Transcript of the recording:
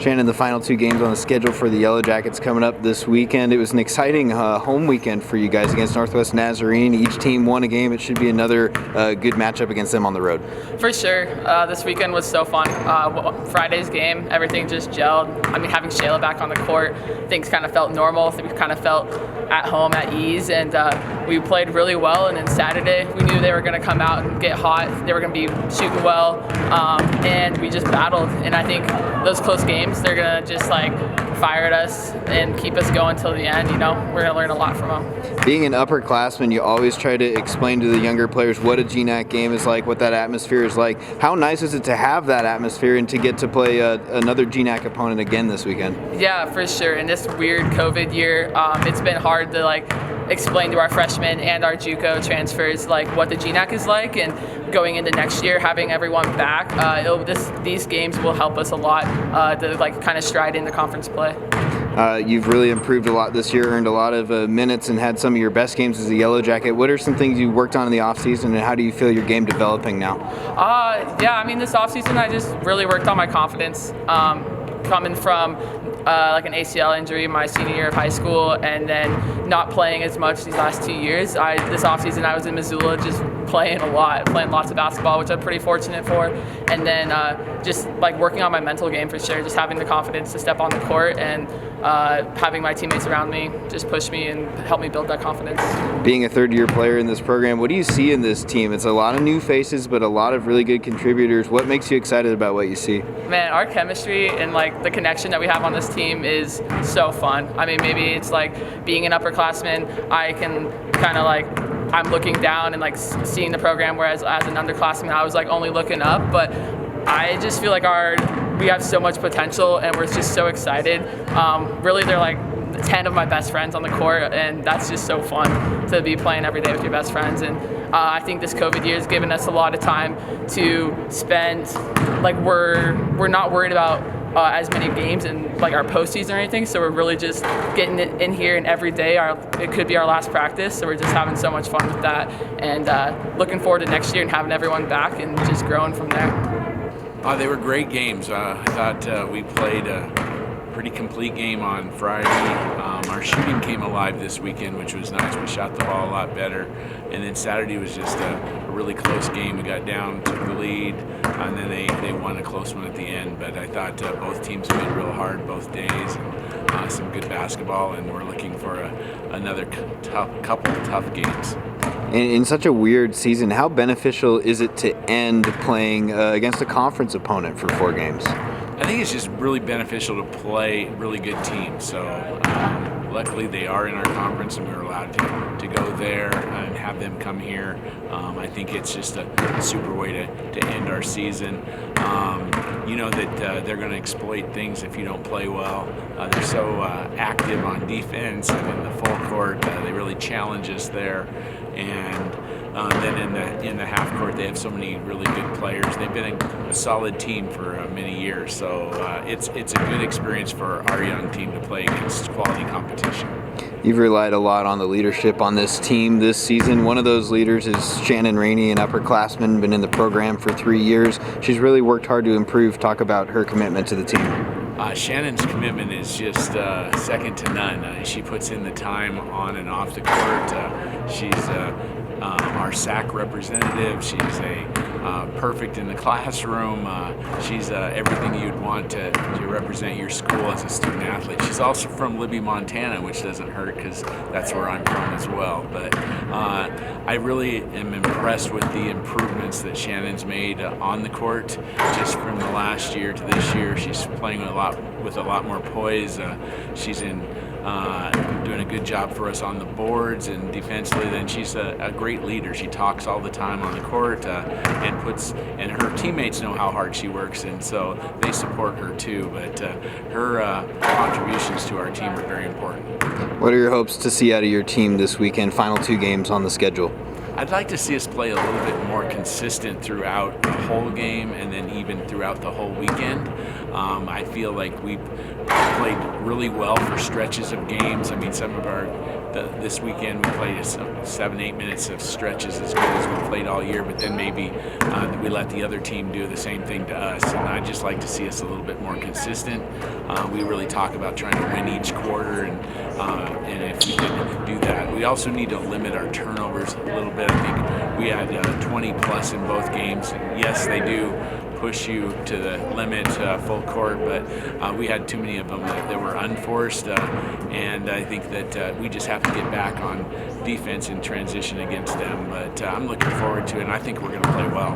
Shannon, the final two games on the schedule for the Yellowjackets coming up this weekend. It was an exciting home weekend for you guys against Northwest Nazarene. Each team won a game. It should be another good matchup against them on the road. For sure. This weekend was so fun. Friday's game, everything just gelled. I mean, having Shayla back on the court, things kind of felt normal. We kind of felt at home, at ease, and we played really well. And then Saturday, we knew they were going to come out and get hot. They were going to be shooting well, and we just battled. And I think those close games, they're going to just like fire at us and keep us going till the end. You know, we're going to learn a lot from them. Being an upperclassman, you always try to explain to the younger players what a GNAC game is like, what that atmosphere is like. How nice is it to have that atmosphere and to get to play another GNAC opponent again this weekend? Yeah, for sure. In this weird COVID year, it's been hard to like explain to our freshmen and our JUCO transfers like what the GNAC is like, and going into next year, having everyone back, these games will help us a lot to like kind of stride into conference play. You've really improved a lot this year, earned a lot of minutes, and had some of your best games as a Yellow Jacket. What are some things you worked on in the offseason, and how do you feel your game developing now? Yeah, I mean, this offseason I just really worked on my confidence. Coming from like an ACL injury my senior year of high school, and then not playing as much these last 2 years. This offseason I was in Missoula just playing lots of basketball, which I'm pretty fortunate for. And then just like working on my mental game for sure, just having the confidence to step on the court, and having my teammates around me just push me and help me build that confidence. Being a third-year player in this program, what do you see in this team? It's a lot of new faces, but a lot of really good contributors. What makes you excited about what you see? Man, our chemistry and like the connection that we have on this team is so fun. I mean, maybe it's like being an upperclassman, I can kind of like, I'm looking down and like seeing the program, whereas as an underclassman, I was like only looking up. But I just feel like we have so much potential, and we're just so excited. Really, they're like 10 of my best friends on the court, and that's just so fun to be playing every day with your best friends. And I think this COVID year has given us a lot of time to spend. Like we're not worried about as many games and like our postseason or anything, so we're really just getting it in here, and every day it could be our last practice, so we're just having so much fun with that, and looking forward to next year and having everyone back and just growing from there. They were great games. I thought we played a pretty complete game on Friday. Our shooting came alive this weekend, which was nice. We shot the ball a lot better. And then Saturday was just a really close game. We got down, took the lead, and then they won a close one at the end. But I thought both teams played real hard both days, and some good basketball, and we're looking for another couple tough games. In such a weird season, how beneficial is it to end playing against a conference opponent for 4 games? I think it's just really beneficial to play really good teams. So luckily they are in our conference, and we were allowed to go there and have them come here. I think it's just a super way to end our season. You know that they're going to exploit things if you don't play well. They're so active on defense and in the full court. They really challenge us there. And then in the half court, they have so many really good players. They've been a solid team for many years, so it's a good experience for our young team to play against quality competition. You've relied a lot on the leadership on this team this season. One of those leaders is Shannon Reny, an upperclassman, been in the program for 3 years. She's really worked hard to improve. Talk about her commitment to the team. Shannon's commitment is just second to none. She puts in the time on and off the court. She's our SAC representative. She's perfect in the classroom. She's everything you'd want to represent your school as a student athlete. She's also from Libby, Montana, which doesn't hurt because that's where I'm from as well. But I really am impressed with the improvements that Shannon's made on the court. Just from the last year to this year, she's playing with a lot more poise. She's doing a good job for us on the boards and defensively. Then she's a great leader. She talks all the time on the court, and her teammates know how hard she works, and so they support her too. But her contributions to our team are very important. What are your hopes to see out of your team this weekend? Final 2 games on the schedule. I'd like to see us play a little bit more consistent throughout the whole game, and then even throughout the whole weekend. I feel like we played really well for stretches of games. I mean, some of this weekend we played 7-8 minutes of stretches as good as we played all year, but then maybe we let the other team do the same thing to us. And I'd just like to see us a little bit more consistent. We really talk about trying to win each quarter, and if we can do that, we also need to limit our turnovers a little bit. I think we had 20 plus in both games. And yes, they do push you to the limit, full court, but we had too many of them that were unforced, and I think that we just have to get back on defense in transition against them. But I'm looking forward to it, and I think we're going to play well.